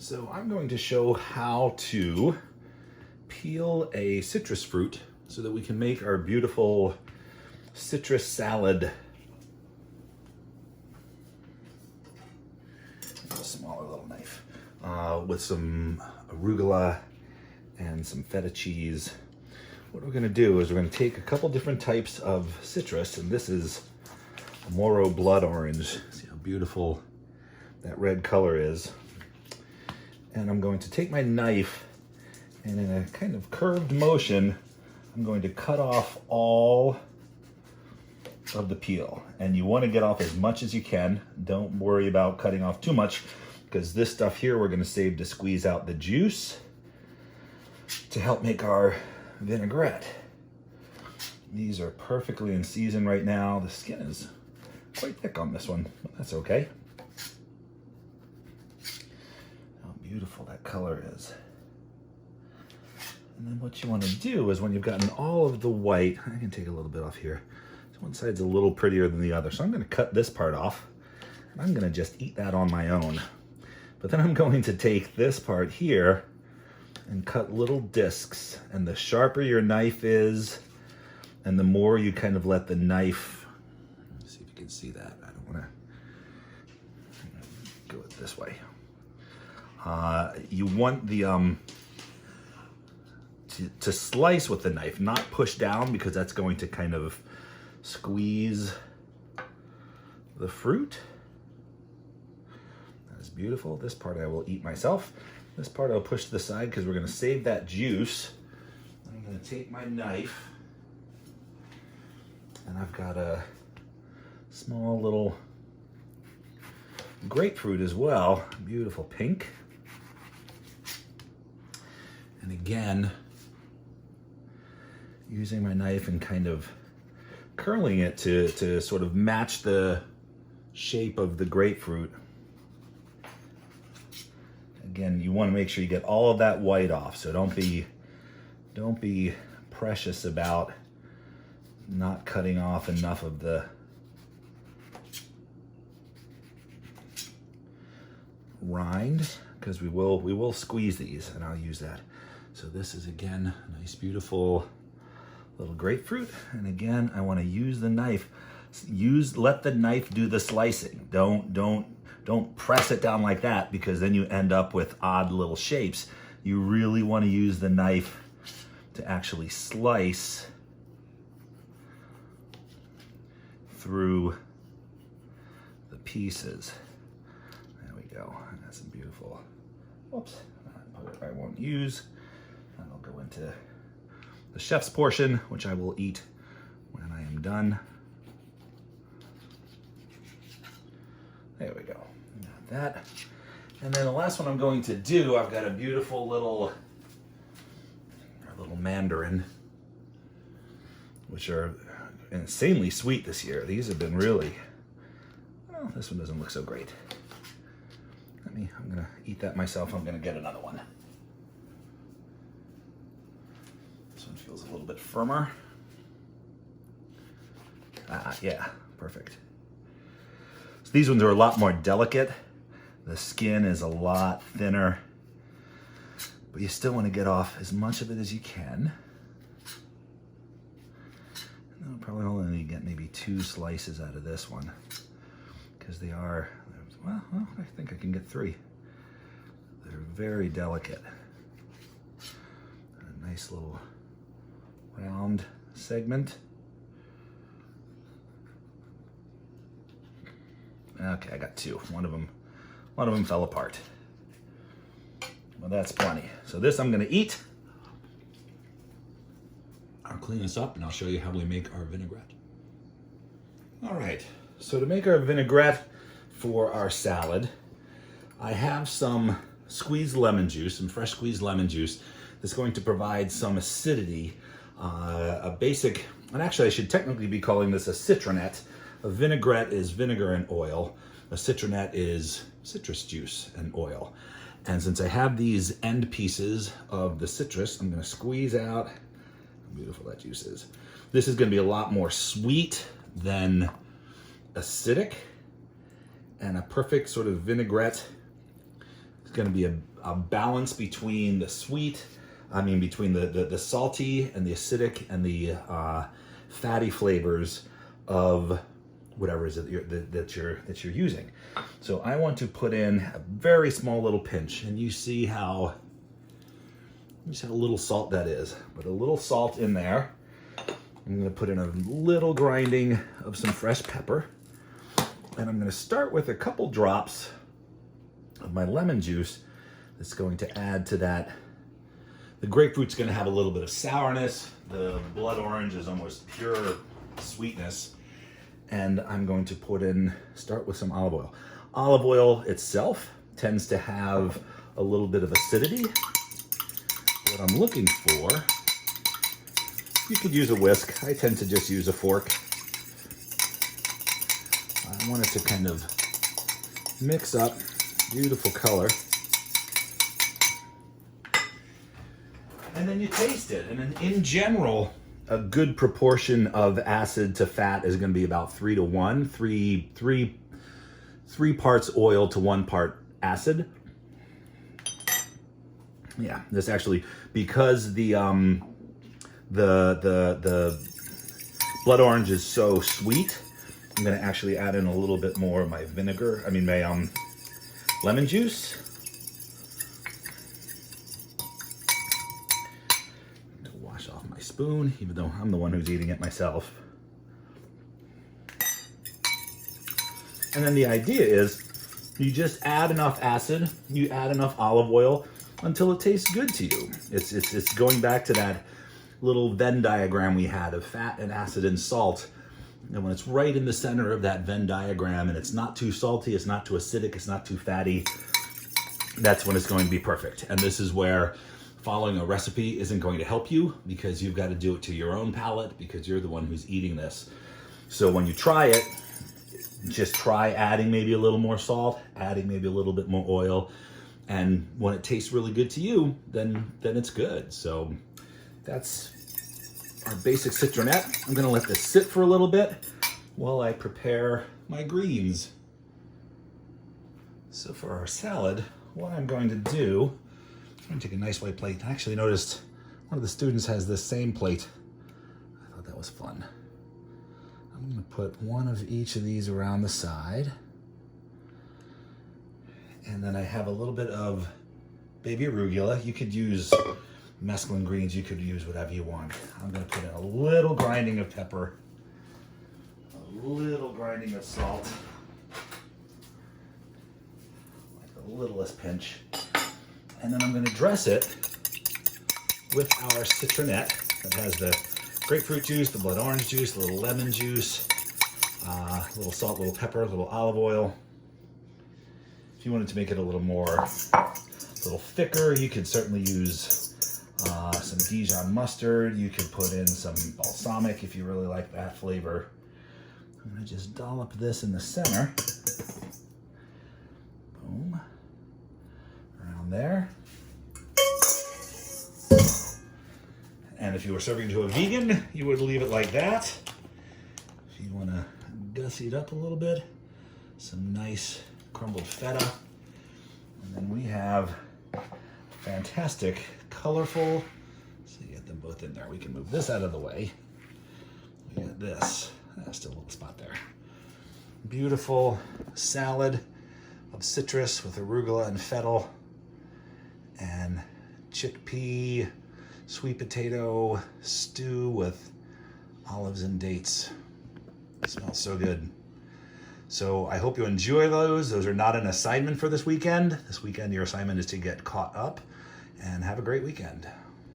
So I'm going to show how to peel a citrus fruit so that we can make our beautiful citrus salad. A smaller little knife with some arugula and some feta cheese. What we're going to do is we're going to take a couple different types of citrus, and this is Moro blood orange. See how beautiful that red color is. And I'm going to take my knife and in a kind of curved motion, I'm going to cut off all of the peel. And you want to get off as much as you can. Don't worry about cutting off too much, because this stuff here we're going to save to squeeze out the juice to help make our vinaigrette. These are perfectly in season right now. The skin is quite thick on this one, but that's okay. How beautiful that color is. And then what you want to do is when you've gotten all of the white, I can take a little bit off here. So one side's a little prettier than the other. So I'm going to cut this part off, and I'm going to just eat that on my own. But then I'm going to take this part here and cut little discs. And the sharper your knife is, and the more you kind of let the knife, let's see if you can see that. I don't want to go it this way. You want the to slice with the knife, not push down, because that's going to kind of squeeze the fruit. That is beautiful. This part I will eat myself. This part I'll push to the side because we're going to save that juice. I'm going to take my knife, and I've got a small little grapefruit as well. Beautiful pink. And again, using my knife and kind of curling it to sort of match the shape of the grapefruit. Again, you want to make sure you get all of that white off, so don't be precious about not cutting off enough of the rind, because we will squeeze these, and I'll use that. So this is again a nice beautiful little grapefruit, and again I want to use the knife. Let the knife do the slicing. Don't press it down like that, because then you end up with odd little shapes. You really want to use the knife to actually slice through the pieces. There we go. And that's some beautiful, whoops, I won't use. That'll go into the chef's portion, which I will eat when I am done. There we go. Got that. And then the last one I'm going to do, I've got a beautiful little mandarin, which are insanely sweet this year. These have been really, well, this one doesn't look so great. I'm gonna eat that myself. I'm gonna get another one. This one feels a little bit firmer. Yeah, perfect. So these ones are a lot more delicate. The skin is a lot thinner, but you still want to get off as much of it as you can. And I'll probably only get maybe 2 slices out of this one, because they are, well, I think I can get 3. They're very delicate. A nice little round segment. Okay, I got 2. One of them fell apart. Well, that's plenty. So this I'm gonna eat. I'll clean this up and I'll show you how we make our vinaigrette. All right, so to make our vinaigrette for our salad, I have some squeezed lemon juice, some fresh squeezed lemon juice that's going to provide some acidity, a basic, and actually I should technically be calling this a citronette. A vinaigrette is vinegar and oil. A citronette is citrus juice and oil. And since I have these end pieces of the citrus, I'm gonna squeeze out, how beautiful that juice is. This is gonna be a lot more sweet than acidic, and a perfect sort of vinaigrette. It's going to be a balance between the sweet, between the salty and the acidic and the fatty flavors of whatever it is that you're using. So I want to put in a very small little pinch, and you see how little salt that is. But a little salt in there. I'm going to put in a little grinding of some fresh pepper, and I'm going to start with a couple drops of my lemon juice. That's going to add to that. The grapefruit's going to have a little bit of sourness. The blood orange is almost pure sweetness. And I'm going to start with some olive oil. Olive oil itself tends to have a little bit of acidity. What I'm looking for, you could use a whisk. I tend to just use a fork. I want it to kind of mix up. Beautiful color. And then you taste it. And in general, a good proportion of acid to fat is going to be about 3 to 1, three parts oil to 1 part acid. Yeah, this actually, because the blood orange is so sweet, I'm going to actually add in a little bit more of my my lemon juice. Wash off my spoon, even though I'm the one who's eating it myself. And then the idea is you just add enough acid, you add enough olive oil until it tastes good to you. It's going back to that little Venn diagram we had of fat and acid and salt. And when it's right in the center of that Venn diagram and it's not too salty, it's not too acidic, it's not too fatty, that's when it's going to be perfect. And this is where following a recipe isn't going to help you, because you've got to do it to your own palate, because you're the one who's eating this. So when you try it, just try adding maybe a little more salt, adding maybe a little bit more oil. And when it tastes really good to you, then it's good. So that's our basic citronette. I'm gonna let this sit for a little bit while I prepare my greens. So for our salad, what I'm going to do, I'm gonna take a nice white plate. I actually noticed one of the students has this same plate. I thought that was fun. I'm gonna put one of each of these around the side. And then I have a little bit of baby arugula. You could use mesclun greens, you could use whatever you want. I'm gonna put in a little grinding of pepper, a little grinding of salt, like the littlest pinch. And then I'm gonna dress it with our citronette that has the grapefruit juice, the blood orange juice, a little lemon juice, a little salt, a little pepper, a little olive oil. If you wanted to make it a little thicker, you could certainly use some Dijon mustard. You could put in some balsamic if you really like that flavor. I'm gonna just dollop this in the center. Boom. Around there. And if you were serving to a vegan, you would leave it like that. If you want to gussy it up a little bit, some nice crumbled feta. And then we have fantastic, colorful, so you get them both in there. We can move this out of the way. We got this. That's still a little spot there. Beautiful salad of citrus with arugula and fennel and chickpea sweet potato stew with olives and dates. It smells so good. So I hope you enjoy those. Those are not an assignment for this weekend. This weekend, your assignment is to get caught up and have a great weekend.